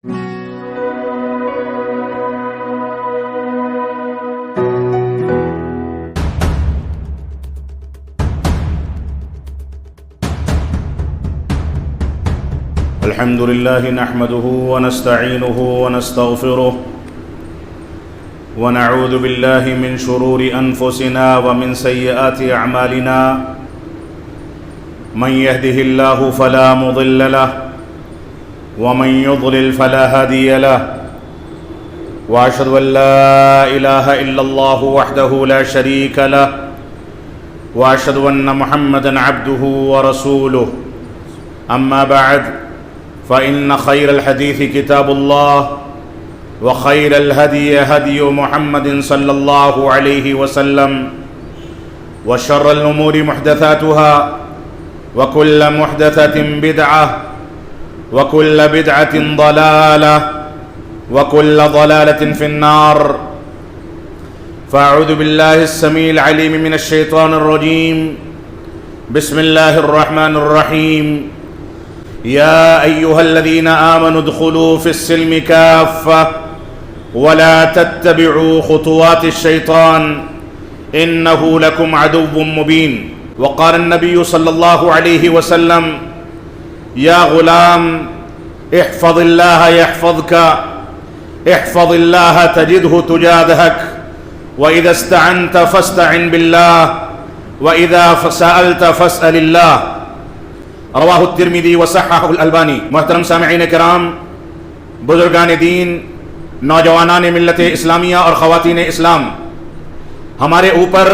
الحمد لله نحمده ونستعينه ونستغفره ونعوذ بالله من شرور أنفسنا ومن سيئات أعمالنا من يهده الله فلا مضل له ومن يضلل فلا هادي له وأشهد أن لا إله إلا الله وحده لا شريك له وأشهد أن محمدا عبده ورسوله أما بعد فإن خير الحديث كتاب الله وخير الهدي هدي محمد صلى الله عليه وسلم وشر الأمور محدثاتها وكل محدثة بدعة وكل بدعة ضلالة وكل ضلالة في النار فأعوذ بالله السميع العليم من الشيطان الرجيم بسم الله الرحمن الرحيم يا أيها الذين آمنوا ادخلوا في السلم كافة ولا تتبعوا خطوات الشيطان إنه لكم عدو مبين وقال النبي صلى الله عليه وسلم يا غلام احفظ الله يحفظك احفظ الله تجده تجاهك وإذا استعنت فاستعن بالله وإذا سألت فاسأل الله رواہ الترمذی وصححہ الالبانی۔ محترم سامعین کرام، بزرگان دین، نوجوانان ملت اسلامیہ اور خواتین اسلام، ہمارے اوپر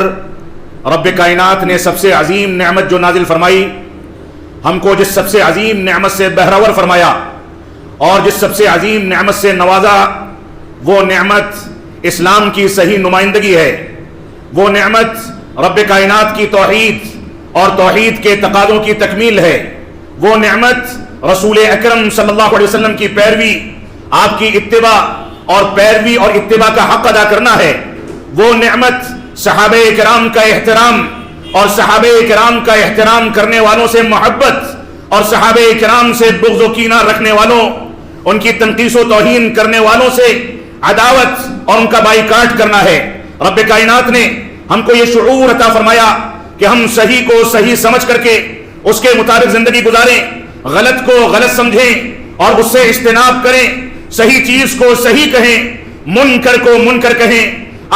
رب کائنات نے سب سے عظیم نعمت جو نازل فرمائی، ہم کو جس سب سے عظیم نعمت سے بہرور فرمایا اور جس سب سے عظیم نعمت سے نوازا، وہ نعمت اسلام کی صحیح نمائندگی ہے، وہ نعمت رب کائنات کی توحید اور توحید کے تقاضوں کی تکمیل ہے، وہ نعمت رسول اکرم صلی اللہ علیہ وسلم کی پیروی، آپ کی اتباع اور پیروی اور اتباع کا حق ادا کرنا ہے، وہ نعمت صحابہ کرام کا احترام اور صحابہ کرام کا احترام کرنے والوں سے محبت اور صحابہ کرام سے بغض و کینہ رکھنے والوں، ان کی تنقیص و توہین کرنے والوں سے عداوت اور ان کا بائیکاٹ کرنا ہے۔ رب کائنات نے ہم کو یہ شعور عطا فرمایا کہ ہم صحیح کو صحیح سمجھ کر کے اس کے مطابق زندگی گزاریں، غلط کو غلط سمجھیں اور اس سے اجتناب کریں، صحیح چیز کو صحیح کہیں، منکر کو منکر کہیں،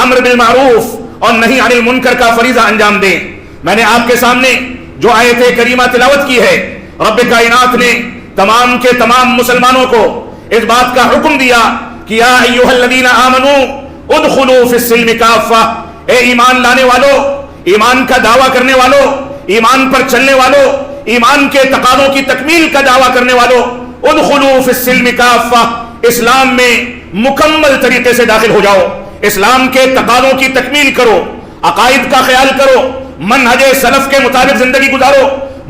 امر بالمعروف اور نہی عن المنکر کا فریضہ انجام دیں۔ میں نے آپ کے سامنے جو آیت کریمہ تلاوت کی ہے، رب کائنات نے تمام کے تمام مسلمانوں کو اس بات کا حکم دیا کہ یا ایھا الذین آمنوا ادخلوا فی السلم کافہ، اے ایمان لانے والو، ایمان کا دعویٰ کرنے والوں، ایمان پر چلنے والوں، ایمان کے تقاضوں کی تکمیل کا دعویٰ کرنے والوں، ادخلوا فی السلم کافہ، اسلام میں مکمل طریقے سے داخل ہو جاؤ، اسلام کے تقاضوں کی تکمیل کرو، عقائد کا خیال کرو، منہج سلف کے مطابق زندگی گزارو،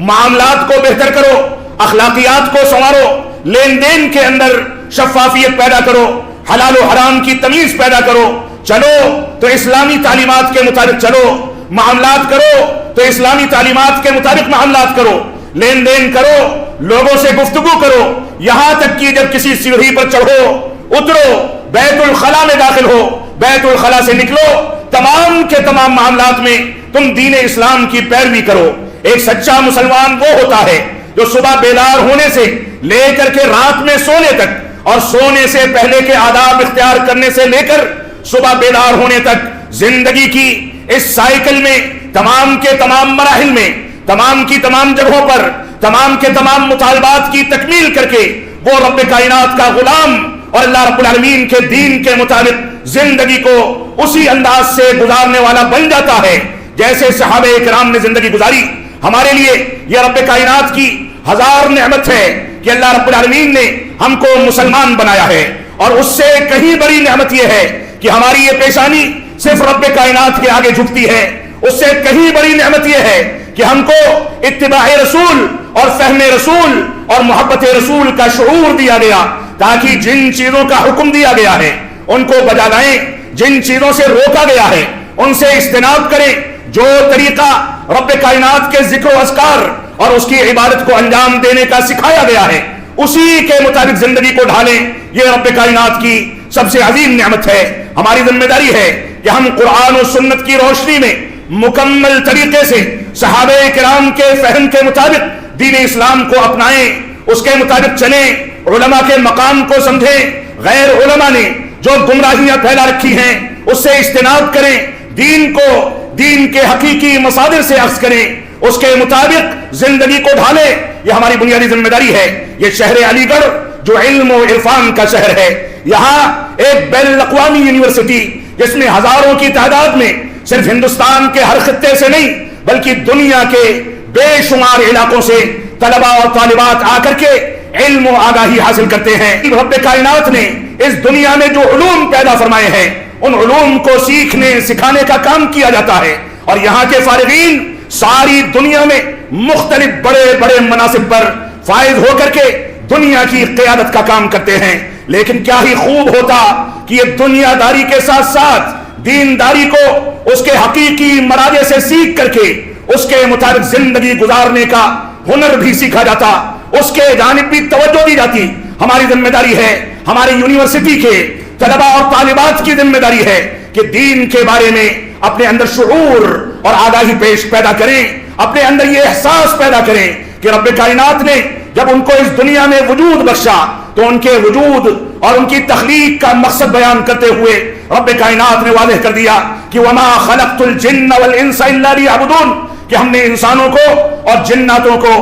معاملات کو بہتر کرو، اخلاقیات کو سنوارو، لین دین کے اندر شفافیت پیدا کرو، حلال و حرام کی تمیز پیدا کرو، چلو تو اسلامی تعلیمات کے مطابق چلو، معاملات کرو تو اسلامی تعلیمات کے مطابق معاملات کرو، لین دین کرو، لوگوں سے گفتگو کرو، یہاں تک کہ جب کسی سیڑھی پر چڑھو، اترو، بیت الخلا میں داخل ہو، بیت الخلا سے نکلو، تمام کے تمام معاملات میں تم دین اسلام کی پیروی کرو۔ ایک سچا مسلمان وہ ہوتا ہے جو صبح بیدار ہونے سے لے کر کے رات میں سونے تک اور سونے سے پہلے کے آداب اختیار کرنے سے لے کر صبح بیدار ہونے تک زندگی کی اس سائیکل میں تمام کے تمام مراحل میں تمام کی تمام جگہوں پر تمام کے تمام مطالبات کی تکمیل کر کے وہ رب کائنات کا غلام اور اللہ رب العالمین کے دین کے مطابق زندگی کو اسی انداز سے گزارنے والا بن جاتا ہے جیسے صحابہ کرام نے زندگی گزاری۔ ہمارے لیے یہ رب کائنات کی ہزار نعمت ہے کہ اللہ رب العالمین نے ہم کو مسلمان بنایا ہے، اور اس سے کہیں بڑی نعمت یہ ہے کہ ہماری یہ پیشانی صرف رب کائنات کے آگے جھکتی ہے۔ اس سے کہیں بڑی نعمت یہ ہے کہ ہم کو اتباع رسول اور فہم رسول اور محبت رسول کا شعور دیا گیا، تاکہ جن چیزوں کا حکم دیا گیا ہے ان کو بجا لائیں، جن چیزوں سے روکا گیا ہے ان سے اجتناب کریں۔ جو طریقہ رب کائنات کے ذکر و اذکار اور اس کی عبادت کو انجام دینے کا سکھایا گیا ہے اسی کے مطابق زندگی کو ڈھالیں. یہ رب کائنات کی سب سے عظیم نعمت ہے. ہماری ذمہ داری ہے کہ ہم قرآن و سنت کی روشنی میں مکمل طریقے سے صحابہ کرام کے فہم کے مطابق دین اسلام کو اپنائیں، اس کے مطابق چلیں، علماء کے مقام کو سمجھیں. غیر علماء نے جو گمراہیاں پھیلا رکھی ہیں اس سے اجتناب کریں، دین کو دین کے حقیقی مصادر سے اخذ کریں، اس کے مطابق زندگی کو ڈھالیں. یہ ہماری بنیادی ذمہ داری ہے. یہ شہر علی گڑھ جو علم و عرفان کا شہر ہے، یہاں ایک بین الاقوامی یونیورسٹی جس میں ہزاروں کی تعداد میں صرف ہندوستان کے ہر خطے سے نہیں بلکہ دنیا کے بے شمار علاقوں سے طلبہ اور طالبات آ کر کے علم و آگاہی حاصل کرتے ہیں. رب کائنات نے اس دنیا میں جو علوم پیدا فرمائے ہیں ان علوم کو سیکھنے سکھانے کا کام کیا جاتا ہے، اور یہاں کے فارغین ساری دنیا میں مختلف بڑے بڑے مناصب پر فائز ہو کر کے دنیا کی قیادت کا کام کرتے ہیں. لیکن کیا ہی خوب ہوتا کہ یہ دنیا داری کے ساتھ ساتھ دینداری کو اس کے حقیقی مراجع سے سیکھ کر کے اس کے مطابق زندگی گزارنے کا ہنر بھی سیکھا جاتا، اس کے جانب بھی توجہ دی جاتی. ہماری ذمہ داری ہے، ہماری یونیورسٹی کے طلبہ اور طالبات کی ذمہ داری ہے کہ دین کے بارے میں اپنے اندر شعور اور آگاہی پیدا کریں، اپنے اندر یہ احساس پیدا کریں کہ رب کائنات نے جب ان کو اس دنیا میں وجود بخشا تو ان کے وجود اور ان کی تخلیق کا مقصد بیان کرتے ہوئے رب کائنات نے واضح کر دیا کہ وما خلقت الجن والانس الا ليعبدون، کہ ہم نے انسانوں کو اور جناتوں کو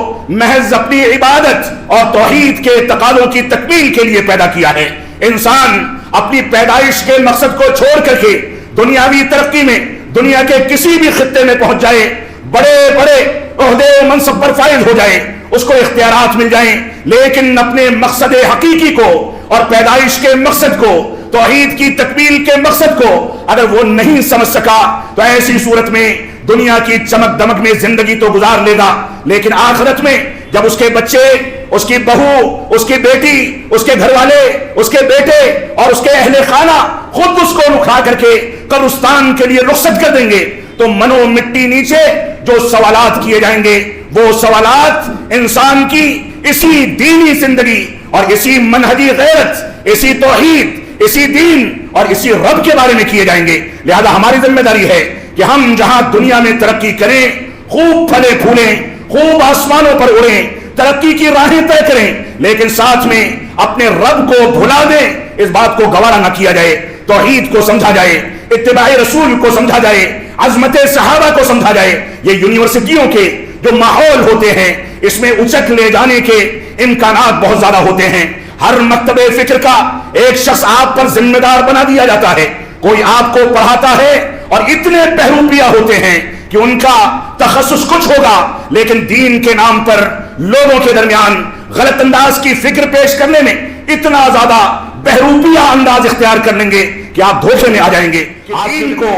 محض اپنی عبادت اور توحید کے تقاضوں کی تکمیل کے لیے پیدا کیا ہے. انسان اپنی پیدائش کے مقصد کو چھوڑ کر کے دنیاوی ترقی میں دنیا کے کسی بھی خطے میں پہنچ جائے، بڑے بڑے عہدے و منصب پر فائز ہو جائے، اس کو اختیارات مل جائیں، لیکن اپنے مقصد حقیقی کو اور پیدائش کے مقصد کو، توحید کی تکمیل کے مقصد کو اگر وہ نہیں سمجھ سکا تو ایسی صورت میں دنیا کی چمک دمک میں زندگی تو گزار لے گا، لیکن آخرت میں جب اس کے بچے، اس کی بہو، اس کی بیٹی، اس کے گھر والے، اس کے بیٹے اور اس کے اہل خانہ خود اس کو اٹھا کر کے قبرستان کے لیے رخصت کر دیں گے تو منو مٹی نیچے جو سوالات کیے جائیں گے وہ سوالات انسان کی اسی دینی زندگی اور اسی منہجی غیرت، اسی توحید، اسی دین اور اسی رب کے بارے میں کیے جائیں گے. لہذا ہماری ذمہ داری ہے کہ ہم جہاں دنیا میں ترقی کریں، خوب پھلے پھولیں، خوب آسمانوں پر اڑیں، ترقی کی راہیں طے کریں، لیکن ساتھ میں اپنے رب کو بھلا دیں. اس بات کو گوارا نہ کیا جائے. توحید کو سمجھا جائے، اتباع رسول کو سمجھا جائے، عظمت صحابہ کو سمجھا جائے. یہ یونیورسٹیوں کے جو ماحول ہوتے ہیں اس میں اچک لے جانے کے امکانات بہت زیادہ ہوتے ہیں. ہر مکتب فکر کا ایک شخص آپ پر ذمہ دار بنا دیا جاتا ہے. کوئی آپ کو پڑھاتا ہے اور اتنے بہروپیہ ہوتے ہیں کہ ان کا تخصص کچھ ہوگا لیکن دین کے نام پر لوگوں کے درمیان غلط انداز کی فکر پیش کرنے میں اتنا زیادہ بہروپیہ انداز اختیار کر لیں گے کہ آپ دھوکے میں آ جائیں گے. دین کو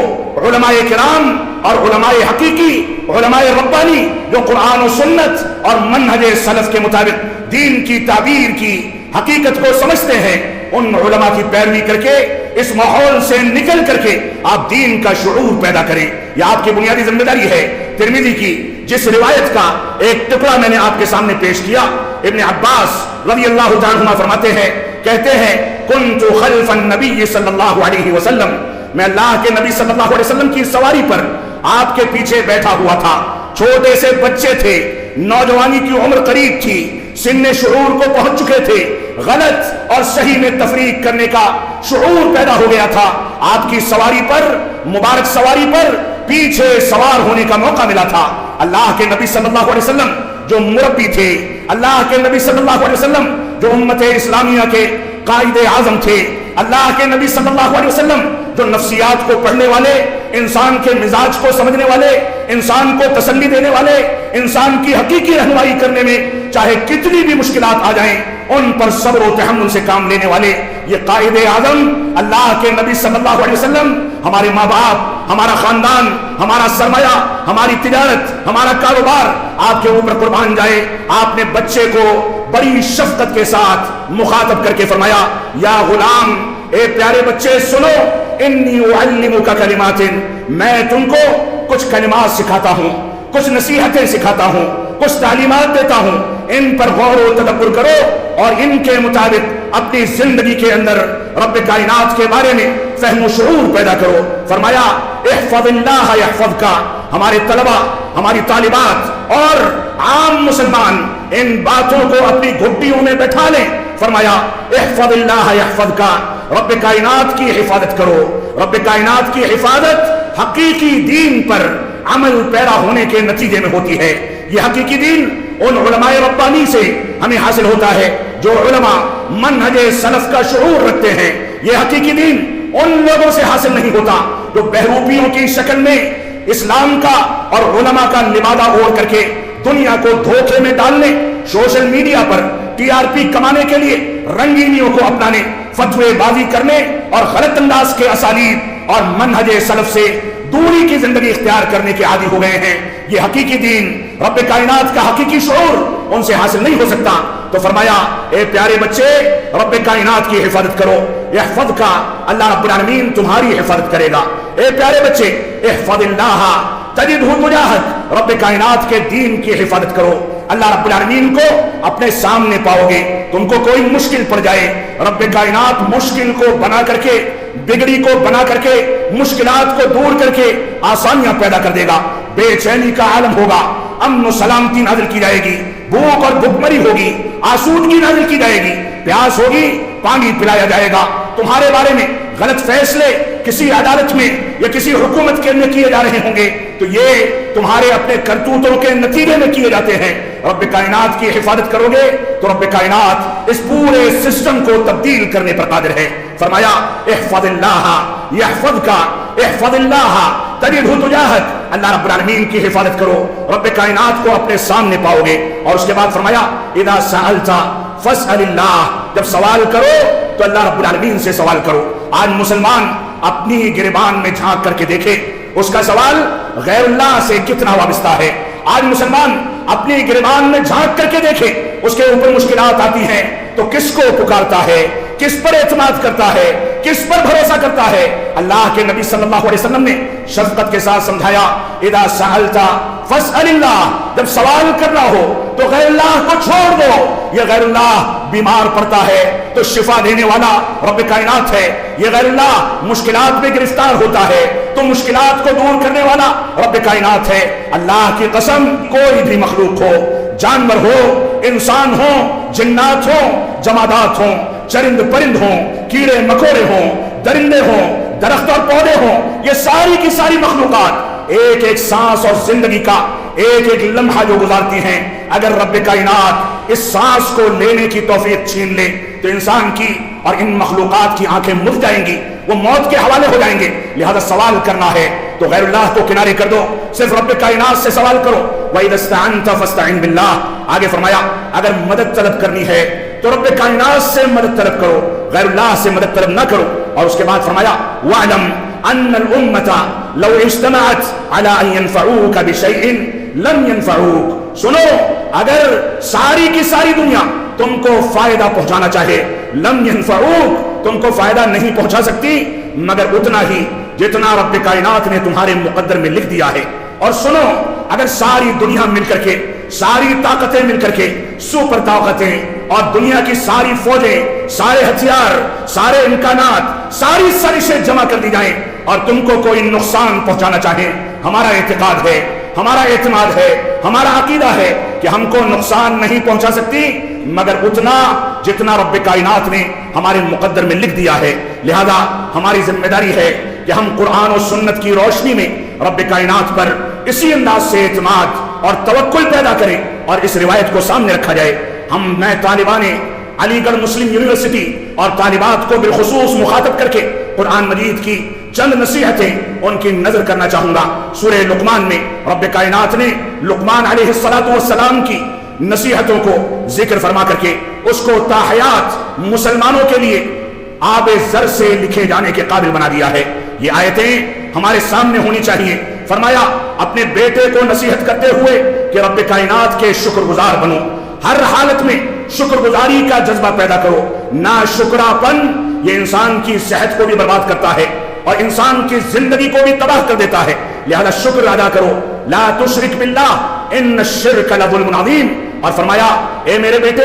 علماء کرام اور علماء حقیقی، علماء ربانی جو قرآن و سنت اور منہج سلف کے مطابق دین کی تعبیر کی حقیقت کو سمجھتے ہیں، ان علماء کی پیروی کر کے اس ماحول سے نکل کر کے آپ دین کا شعور پیدا کریں. یہ آپ کی بنیادی ذمہ داری ہے. ترمذی کی جس روایت کا ایک ٹکڑا میں نے آپ کے سامنے پیش کیا، ابن عباس رضی اللہ تعالیٰ عنہ فرماتے ہیں، کہتے ہیں کنت خلف النبی صلی اللہ علیہ وسلم، میں اللہ کے نبی صلی اللہ علیہ وسلم کی سواری پر آپ کے پیچھے بیٹھا ہوا تھا. چھوٹے سے بچے تھے، نوجوانی کی عمر قریب تھی، سن شعور کو پہنچ چکے تھے، غلط اور صحیح میں تفریق کرنے کا شعور پیدا ہو گیا تھا. آپ کی سواری پر، مبارک سواری پر پیچھے سوار ہونے کا موقع ملا تھا. اللہ کے نبی صلی اللہ علیہ وسلم جو مربی تھے، اللہ کے نبی صلی اللہ علیہ وسلم جو امت اسلامیہ کے قائد اعظم تھے، اللہ کے نبی صلی اللہ علیہ وسلم جو نفسیات کو پڑھنے والے، انسان کے مزاج کو سمجھنے والے، انسان کو تسلی دینے والے، انسان کی حقیقی رہنمائی کرنے میں چاہے کتنی بھی مشکلات آ جائیں ان پر صبر و تحمل سے کام لینے والے یہ قائد اعظم اللہ کے نبی صلی اللہ علیہ وسلم ہمارے ماں باپ، ہمارا خاندان، ہمارا سرمایہ، ہماری تجارت، ہمارا کاروبار آپ کے اوپر قربان جائے. آپ نے بچے کو بڑی شفقت کے ساتھ مخاطب کر کے فرمایا، یا غلام، اے پیارے بچے سنو، انی اعلمک کلمات، میں تم کو کچھ کلمات سکھاتا ہوں، کچھ نصیحتیں سکھاتا ہوں، کچھ تعلیمات دیتا ہوں. ان پر غور و تدبر کرو اور ان کے مطابق اپنی زندگی کے اندر رب کائنات کے بارے میں فہم و شعور پیدا کرو۔ فرمایا احفظ اللہ یحفظک۔ ہمارے طلبہ، ہماری طالبات اور عام مسلمان ان باتوں کو اپنی گھٹیوں میں بٹھا لیں۔ فرمایا احفظ اللہ یحفظک، رب کائنات کی حفاظت کرو۔ رب کائنات کی حفاظت حقیقی دین پر عمل پیرا ہونے کے نتیجے میں ہوتی ہے۔ یہ حقیقی دین ان علماء ربانی سے ہمیں حاصل ہوتا ہے جو علماء منہج سلف کا شعور رکھتے ہیں۔ یہ حقیقی دین ان لوگوں سے حاصل نہیں ہوتا جو بہروپیوں کی شکل میں اسلام کا اور علماء کا لبادہ اوڑھ کر کے دنیا کو دھوکے میں ڈالنے، سوشل میڈیا پر ٹی آر پی کمانے کے لیے رنگینیوں کو اپنانے، فتوے بازی کرنے اور غلط انداز کے اسالیب اور منہج سلف سے دوری کی زندگی اختیار کرنے کے عادی ہو گئے ہیں۔ یہ حقیقی دین، رب کائنات کا حقیقی شعور ان سے حاصل نہیں ہو سکتا۔ تو فرمایا اے پیارے بچے، رب کائنات کی حفاظت کرو۔ یحفظک، اللہ رب العالمین تمہاری حفاظت کرے گا۔ اے پیارے بچے، احفظ اللہ تجدہ تجاہک، رب کائنات کے دین کی حفاظت کرو، اللہ رب العالمین کو اپنے سامنے پاؤ گے۔ تم کو کوئی مشکل پڑ جائے، رب کائنات مشکل کو بنا کر کے، بگڑی کو بنا کر کے، مشکلات کو دور کر کے آسانیاں پیدا کر دے گا۔ بے چینی کا عالم ہوگا، امن و سلامتی نازل کی جائے گی، بھوک اور بھکمری ہوگی، آسودگی نازل کی جائے گی، پیاس ہوگی، پانی پلایا جائے گا۔ تمہارے بارے میں غلط فیصلے کسی عدالت میں یا کسی حکومت کے میں کیے جا رہے ہوں گے تو یہ تمہارے اپنے کرتوتوں کے نتیجے میں کیے جاتے ہیں۔ رب کائنات کی حفاظت کرو گے تو رب کائنات اس پورے سسٹم کو تبدیل کرنے پر قادر ہے۔ فرمایا احفظ اللہ یحفظک، احفظ اللہ تجدہ تجاہک، اللہ رب العالمین کی حفاظت کرو، رب کائنات کو اپنے سامنے پاؤ گے۔ اور اس کے بعد فرمایا اذا سألت فاسأل اللہ، جب سوال کرو تو اللہ رب العالمین سے سوال کرو۔ آج مسلمان اپنی گریبان میں جھانک کر کے دیکھے اس کا سوال غیر اللہ سے کتنا وابستہ ہے۔ آج مسلمان اپنی گریبان میں جھانک کر کے دیکھے اس کے اوپر مشکلات آتی ہیں تو کس کو پکارتا ہے، کس پر اعتماد کرتا ہے، کس پر بھروسہ کرتا ہے؟ اللہ کے نبی صلی اللہ علیہ وسلم نے شفقت کے ساتھ سمجھایا اذا سألت فاسأل اللہ، جب سوال کرنا ہو تو غیر اللہ کو چھوڑ دو۔ یہ غیر اللہ بیمار پڑتا ہے تو شفا دینے والا رب کائنات ہے، یہ غیر اللہ مشکلات میں گرفتار ہوتا ہے تو مشکلات کو دور کرنے والا رب کائنات ہے۔ اللہ کی قسم، کوئی بھی مخلوق ہو، جانور ہو، انسان ہو، جنات ہو، جمادات ہوں، چرند پرند ہوں، کیڑے مکوڑے ہوں، درندے ہوں، درخت اور پودے ہوں، یہ ساری کی ساری مخلوقات ایک ایک سانس اور زندگی کا ایک ایک لمحہ جو گزارتی ہیں، اگر رب کائنات اس سانس کو لینے کی توفیق چھین لے تو انسان کی اور ان مخلوقات کی آنکھیں مل جائیں گی، وہ موت کے حوالے ہو جائیں گے۔ لہذا سوال کرنا ہے تو غیر اللہ کو کنارے کر دو، صرف رب کائنات سے سوال کرو۔ وَإِذَا اسْتَعَنْتَ فَاسْتَعِنْ بِاللَّهِ، آگے فرمایا اگر مدد طلب کرنی ہے تو رب کائنات سے مدد طلب کرو، غیر اللہ سے مدد طلب نہ کرو۔ اور اس کے بعد فرمایا وَاعْلَمْ أَنَّ الْأُمَّةَ لَوْ اجْتَمَعَتْ عَلَىٰ أَن يَنفَعُوكَ بِشَيْءٍ لَمْ يَنفَعُوكَ، سنو اگر ساری کی ساری دنیا تم کو فائدہ پہنچانا چاہے، لم ينفعوك، تم کو فائدہ نہیں پہنچا سکتی مگر اتنا ہی جتنا رب کائنات نے تمہارے مقدر میں لکھ دیا ہے۔ اور سنو اگر ساری دنیا مل کر کے، ساری طاقتیں مل کر کے، سپر طاقتیں اور دنیا کی ساری فوجیں، سارے ہتھیار، سارے امکانات، ساری سازشیں جمع کر دی جائیں اور تم کو کوئی نقصان پہنچانا چاہیں، ہمارا اعتقاد ہے، ہمارا اعتماد ہے، ہمارا عقیدہ ہے کہ ہم کو نقصان نہیں پہنچا سکتی مگر اتنا جتنا رب کائنات نے ہمارے مقدر میں لکھ دیا ہے۔ لہذا ہماری ذمہ داری ہے کہ ہم قرآن و سنت کی روشنی میں رب کائنات پر اسی انداز سے اعتماد اور توکل پیدا کریں اور اس روایت کو سامنے رکھا جائے۔ میں طالبان علی گڑھ مسلم یونیورسٹی اور طالبات کو بالخصوص مخاطب کر کے قرآن مجید کی چند نصیحتیں ان کی نظر کرنا چاہوں گا۔ سورہ لقمان میں رب کائنات نے لقمان علیہ السلام کی نصیحتوں کو ذکر فرما کر کے اس کو تاحیات مسلمانوں کے لیے آب زر سے لکھے جانے کے قابل بنا دیا ہے۔ یہ آیتیں ہمارے سامنے ہونی چاہیے۔ فرمایا اپنے بیٹے کو نصیحت کرتے ہوئے کہ رب کائنات کے شکر گزار بنو، ہر حالت میں شکر گزاری کا جذبہ پیدا کرو۔ ناشکراپن یہ انسان کی صحت کو بھی برباد کرتا ہے اور انسان کی زندگی کو بھی تباہ کر دیتا ہے، لہذا شکر ادا کرو۔ لا تشرک باللہ ان الشرک لظلم عظیم، اور فرمایا اے میرے بیٹے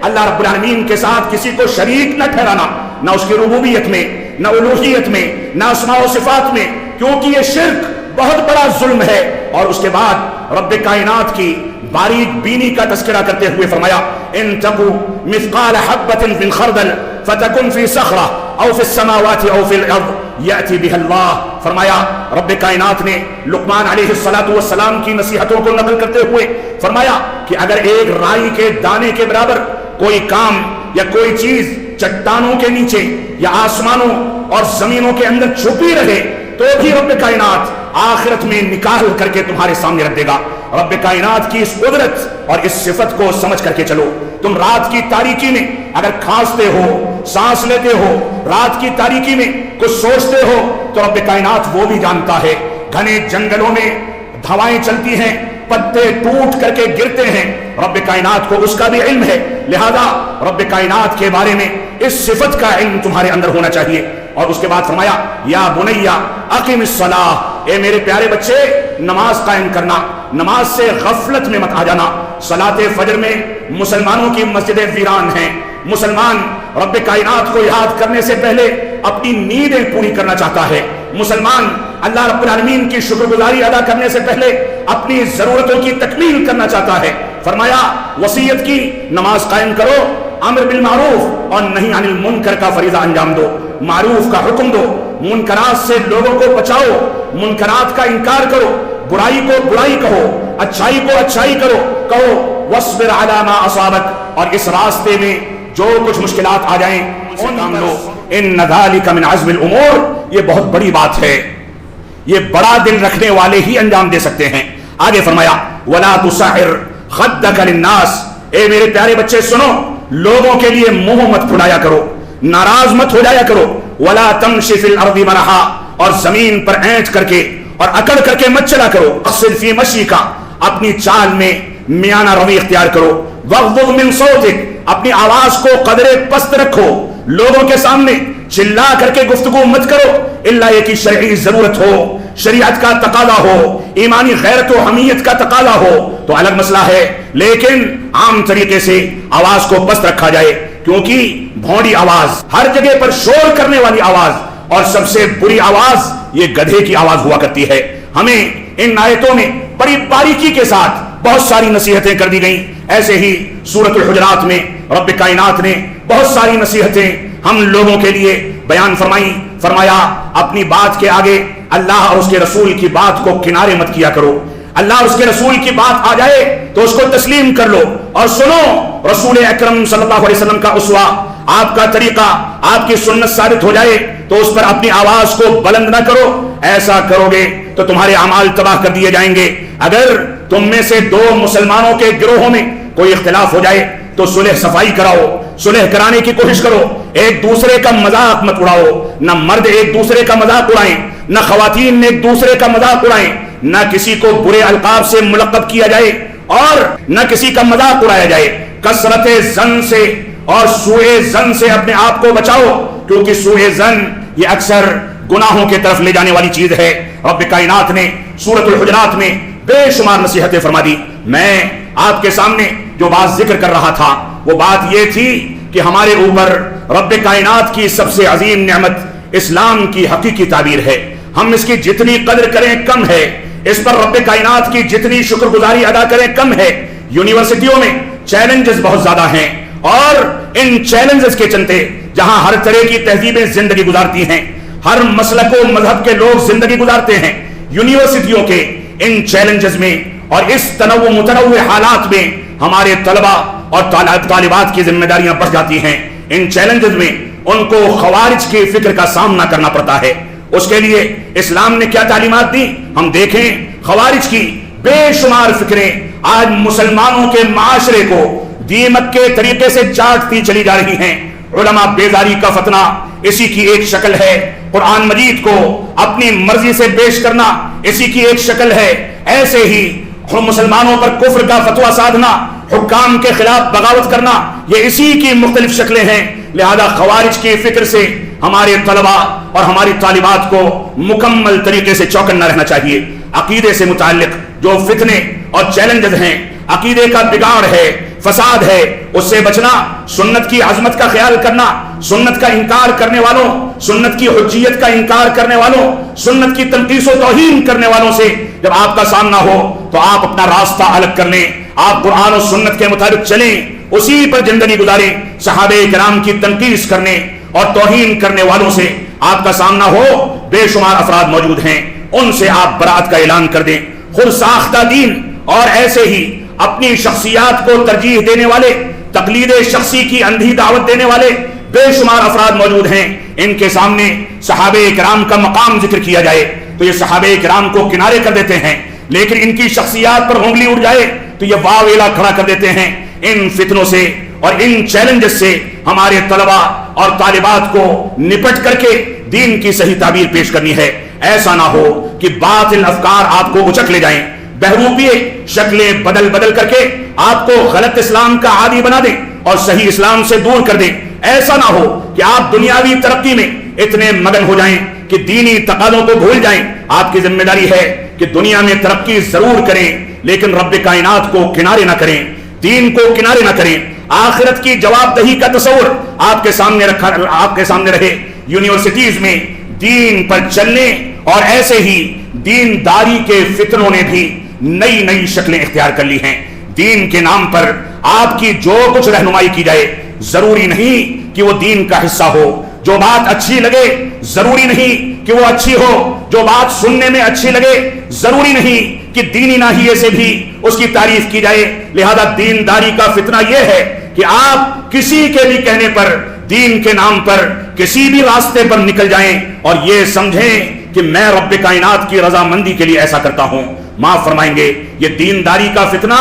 اللہ رب العالمین کے ساتھ کسی کو شریک نہ ٹھہرانا، نہ اس کی ربوبیت میں، نہ الوہیت میں، نہ اسماء و صفات میں، کیونکہ یہ شرک بہت بڑا ظلم ہے۔ اور اس کے بعد رب کائنات کی باریک بینی کا تذکرہ کرتے ہوئے فرمایا ان تکو مثقال حبۃ من خردل فتکن فی صخرہ او فی السماوات او فی الارض یأتی بها اللہ۔ فرمایا رب کائنات نے لقمان علیہ السلام کی نصیحتوں کو نقل کرتے ہوئے فرمایا کہ اگر ایک رائی کے دانے کے برابر کوئی کام یا کوئی چیز چٹانوں کے نیچے یا آسمانوں اور زمینوں کے اندر چھپی رہے تو بھی رب کائنات آخرت میں نکال کر کے تمہارے سامنے رکھ دے گا۔ رب کائنات کی اس قدرت اور اس صفت کو سمجھ کر کے چلو۔ تم رات کی تاریکی میں اگر کھانستے ہو، سانس لیتے ہو، رات کی تاریکی میں کچھ سوچتے ہو تو رب کائنات وہ بھی جانتا ہے۔ گھنے جنگلوں میں ہوائیں چلتی ہیں، پتے ٹوٹ کر کے گرتے ہیں، رب کائنات کو اس کا بھی علم ہے۔ لہذا رب کائنات کے بارے میں اس صفت کا علم تمہارے اندر ہونا چاہیے۔ اور اس کے بعد فرمایا یا بنیا اقم الصلاۃ، اے میرے پیارے بچے نماز قائم کرنا، نماز سے غفلت میں مت آ جانا۔ صلاۃ فجر میں مسلمانوں کی مسجدیں ویران ہیں۔ مسلمان رب کائنات کو یاد کرنے سے پہلے اپنی نیندیں پوری کرنا چاہتا ہے۔ مسلمان اللہ رب العالمین کی شکر گزاری ادا کرنے سے پہلے اپنی ضرورتوں کی تکمیل کرنا چاہتا ہے۔ فرمایا وصیت کی نماز قائم کرو، امر بالمعروف اور نہی عن المنکر کا فریضہ انجام دو، معروف کا حکم دو، منکرات سے لوگوں کو بچاؤ، منکرات کا انکار کرو، برائی کو برائی کہو، اچھائی کو اچھائی کہو، واصبر علی ما اصابک، اور اس راستے میں جو کچھ مشکلات آ جائیں ان کام لو، ان ذالک من عزم الامور، یہ بہت بڑی بات ہے، یہ بڑا دل رکھنے والے ہی انجام دے سکتے ہیں۔ آگے فرمایا ولا تصعر خدک للناس، اے میرے پیارے بچے سنو، لوگوں کے لیے منہ مت پھلایا کرو، ناراض مت ہو جایا کرو، ولا تمشی فی الارض مرحا، اور زمین پر اینٹ کر کے اور اکڑ کر کے مت چلا کرو، اقصد فی مشیکا، اپنی چال میں میانہ روی اختیار کرو، واغضض من صوتک، اپنی آواز کو قدرے پست رکھو، لوگوں کے سامنے چلا کر کے گفتگو مت کرو الا یہ کہ شرعی ضرورت ہو، شریعت کا تقاضا ہو، ایمانی غیرت و حمیت کا تقاضا ہو تو الگ مسئلہ ہے، لیکن عام طریقے سے آواز کو پست رکھا جائے، کیونکہ بھونڈی آواز، ہر جگہ پر شور کرنے والی آواز، اور سب سے بری آواز یہ گدھے کی آواز ہوا کرتی ہے۔ ہمیں ان آیتوں میں بڑی باریکی کے ساتھ بہت ساری نصیحتیں کر دی گئیں، ایسے ہی سورۃ الحجرات میں رب کائنات نے بہت ساری نصیحتیں ہم لوگوں کے لیے بیان فرمائی۔ فرمایا اپنی بات کے آگے اللہ اور اس کے رسول کی بات کو کنارے مت کیا کرو، اللہ اور اس کے رسول کی بات آ جائے تو اس کو تسلیم کر لو اور سنو، رسول اکرم صلی اللہ علیہ وسلم کا اسوہ، آپ کا طریقہ، آپ کی سنت ثابت ہو جائے تو اس پر اپنی آواز کو بلند نہ کرو، ایسا کرو گے تو تمہارے اعمال تباہ کر دیے جائیں گے۔ اگر تم میں سے دو مسلمانوں کے گروہوں میں کوئی اختلاف ہو جائے تو صلح صفائی کراؤ، صلح کرانے کی کوشش کرو، ایک دوسرے کا مذاق مت اڑاؤ، نہ مرد ایک دوسرے کا مذاق اڑائیں، نہ خواتین ایک دوسرے کا مذاق اڑائیں، نہ کسی کو برے القاب سے ملقب کیا جائے اور نہ کسی کا مذاق اڑایا جائے۔ کثرت زن سے اور سوء زن سے اپنے آپ کو بچاؤ، کیونکہ سوء زن یہ اکثر گناہوں کے طرف لے جانے والی چیز ہے۔ رب کائنات نے سورۃ الحجرات میں بے شمار نصیحتیں فرما دی۔ میں آپ کے سامنے جو بات ذکر کر رہا تھا وہ بات یہ تھی کہ ہمارے اوپر رب کائنات کی سب سے عظیم نعمت اسلام کی حقیقی تعبیر ہے، ہم اس کی جتنی قدر کریں کم ہے، اس پر رب کائنات کی جتنی شکر گزاری ادا کریں کم ہے۔ یونیورسٹیوں میں چیلنجز بہت زیادہ ہیں اور ان چیلنجز کے چلتے جہاں ہر طرح کی تہذیبیں زندگی گزارتی ہیں، ہر مسلک و مذہب کے لوگ زندگی گزارتے ہیں، یونیورسٹیوں کے ان چیلنجز میں اور اس متنوع حالات میں ہمارے طلبہ اور طالبات کی ذمہ داریاں بڑھ جاتی ہیں۔ ان چیلنجز میں ان کو خوارج کی فکر کا سامنا کرنا پڑتا ہے۔ اس کے لیے اسلام نے کیا تعلیمات دی؟ ہم دیکھیں خوارج کی بے شمار فکریں آج مسلمانوں کے معاشرے کو دیمک کے طریقے سے چاٹتی چلی جا رہی ہیں۔ علماء بیزاری کا فتنہ اسی کی ایک شکل ہے، قرآن مجید کو اپنی مرضی سے پیش کرنا اسی کی ایک شکل ہے، ایسے ہی مسلمانوں پر کفر کا فتویٰ سادھنا، حکام کے خلاف بغاوت کرنا، یہ اسی کی مختلف شکلیں ہیں۔ لہذا خوارج کی فکر سے ہمارے طلباء اور ہماری طالبات کو مکمل طریقے سے چوکنا رہنا چاہیے۔ عقیدے سے متعلق جو فتنے اور چیلنجز ہیں، عقیدے کا بگاڑ ہے، فساد ہے اس سے بچنا، سنت کی عظمت کا خیال کرنا، سنت کا انکار کرنے والوں، سنت کی حجیت کا انکار کرنے والوں، سنت کی تنقیص و توہین کرنے والوں سے جب آپ کا سامنا ہو تو آپ اپنا راستہ الگ کر لیں، آپ قرآن و سنت کے مطابق چلیں، اسی پر زندگی گزاریں۔ صحابہ کرام کی تنقیص کرنے اور توہین کرنے والوں سے آپ کا سامنا ہو، بے شمار افراد موجود ہیں، ان سے آپ برات کا اعلان کر دیں۔ خود ساختہ دین اور ایسے ہی اپنی شخصیات کو ترجیح دینے والے، تقلید شخصی کی اندھی دعوت دینے والے بے شمار افراد موجود ہیں، ان کے سامنے صحابہ کرام کا مقام ذکر کیا جائے تو یہ صحابہ کرام کو کنارے کر دیتے ہیں، لیکن ان کی شخصیات پر انگلی اٹھ جائے تو یہ واویلا کھڑا کر دیتے ہیں۔ ان فتنوں سے اور ان چیلنجز سے ہمارے طلباء اور طالبات کو نپٹ کر کے دین کی صحیح تعبیر پیش کرنی ہے۔ ایسا نہ ہو کہ باطل افکار آپ کو اچک لے جائیں، بہروپیے شکلیں بدل بدل کر کے آپ کو غلط اسلام کا عادی بنا دیں اور صحیح اسلام سے دور کر دیں۔ ایسا نہ ہو کہ آپ دنیاوی ترقی میں اتنے مگن ہو جائیں کہ دینی تقاضوں کو بھول جائیں۔ آپ کی ذمہ داری ہے کہ دنیا میں ترقی ضرور کریں لیکن رب کائنات کو کنارے نہ کریں، دین کو کنارے نہ کریں۔ آخرت کی جواب دہی کا تصور آپ کے سامنے رہے۔ یونیورسٹیز میں دین پر چلنے اور ایسے ہی دینداری کے فتنوں نے بھی نئی نئی شکلیں اختیار کر لی ہیں۔ دین کے نام پر آپ کی جو کچھ رہنمائی کی جائے ضروری نہیں کہ وہ دین کا حصہ ہو، جو بات اچھی لگے ضروری نہیں کہ وہ اچھی ہو، جو بات سننے میں اچھی لگے ضروری نہیں کہ دینی ناحیے سے بھی اس کی تعریف کی جائے۔ لہذا دینداری کا فتنہ یہ ہے کہ آپ کسی کے بھی کہنے پر، دین کے نام پر کسی بھی راستے پر نکل جائیں اور یہ سمجھیں کہ میں رب کائنات کی رضامندی کے لیے ایسا کرتا ہوں۔ معاف فرمائیں گے، یہ دینداری کا فتنہ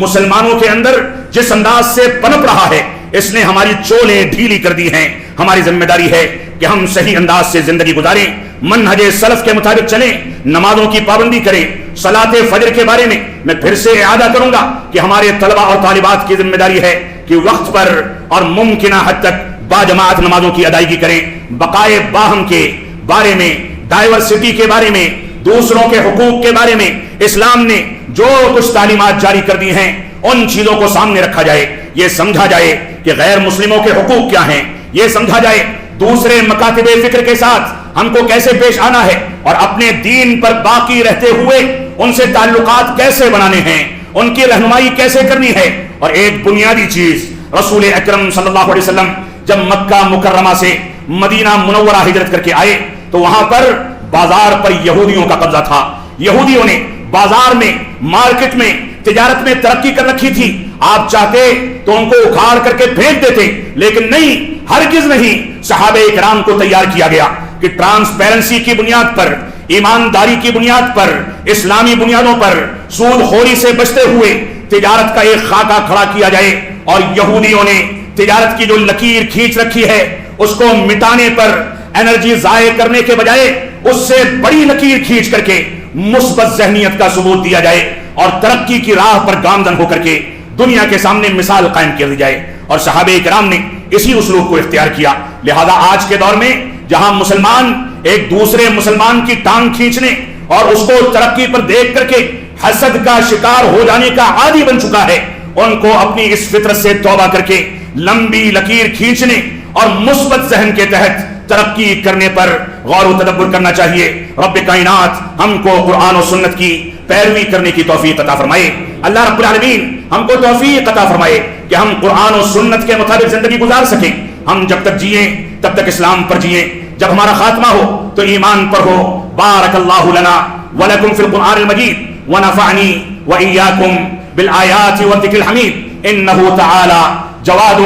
مسلمانوں کے اندر جس انداز سے پنپ رہا ہے اس نے ہماری چولیں ڈھیلی کر دی ہیں۔ ہماری ذمہ داری ہے کہ ہم صحیح انداز سے زندگی گزاریں، منہج سلف کے مطابق چلیں، نمازوں کی پابندی کریں۔ صلاۃ فجر کے بارے میں پھر سے اعادہ کروں گا کہ ہمارے طلباء اور طالبات کی ذمہ داری ہے کہ وقت پر اور ممکنہ حد تک باجماعت نمازوں کی ادائیگی کریں۔ بقائے باہم کے بارے میں، ڈائیورسٹی کے بارے میں، دوسروں کے حقوق کے بارے میں اسلام نے جو کچھ تعلیمات جاری کر دی ہیں ان چیزوں کو سامنے رکھا جائے، یہ سمجھا جائے کہ غیر مسلموں کے حقوق کیا ہیں، یہ سمجھا جائے دوسرے مکاتب فکر کے ساتھ ہم کو کیسے پیش آنا ہے اور اپنے دین پر باقی رہتے ہوئے ان سے تعلقات کیسے بنانے ہیں، ان کی رہنمائی کیسے کرنی ہے۔ اور ایک بنیادی چیز، رسول اکرم صلی اللہ علیہ وسلم جب مکہ مکرمہ سے مدینہ منورہ ہجرت کر کے آئے تو وہاں پر بازار پر یہودیوں کا قبضہ تھا۔ یہودیوں نے بازار میں، مارکیٹ میں، تجارت میں ترقی کر رکھی تھی۔ آپ چاہتے تو ان کو اکھاڑ کر کے پھینک دیتے، لیکن نہیں، ہرگز نہیں۔ صحابہ کرام کو تیار کیا گیا کہ ٹرانسپیرنسی کی بنیاد پر، ایمانداری کی بنیاد پر، اسلامی بنیادوں پر سود خوری سے بچتے ہوئے تجارت کا ایک خاکہ کھڑا کیا جائے۔ اور یہودیوں نے تجارت کی جو لکیر کھینچ رکھی ہے اس کو مٹانے پر انرجی ضائع کرنے کے بجائے اس سے بڑی لکیر کھینچ کر کے مثبت ذہنیت کا ثبوت دیا جائے اور ترقی کی راہ پر گامزن ہو کر کے دنیا کے سامنے مثال قائم کی جائے۔ اور صحابہ کرام نے اسی اسلوب کو اختیار کیا۔ لہذا آج کے دور میں جہاں مسلمان ایک دوسرے مسلمان کی ٹانگ کھینچنے اور اس کو ترقی پر دیکھ کر کے حسد کا شکار ہو جانے کا عادی بن چکا ہے، ان کو اپنی اس فطرت سے توبہ کر کے لمبی لکیر کھینچنے اور مثبت ذہن کے تحت ترقی کرنے پر غور و تدبر کرنا چاہیے۔ رب کائنات ہم کو قرآن و سنت کی پیروی کرنے کی توفیق عطا فرمائے۔ اللہ رب العالمین ہم کو توفیق عطا فرمائے کہ ہم قرآن و سنت کے مطابق زندگی گزار سکیں۔ ہم جب تک جئیں تب تک اسلام پر جئیں، جب ہمارا خاتمہ ہو تو ایمان پر ہو۔ بارک اللہ لنا ولکم فی القرآن المجید ونفعنی وإیاکم بالآیات والذکر الحمید انہ تعالی جواد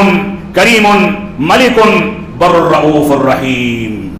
کریم ملک بر الرؤوف الرحیم۔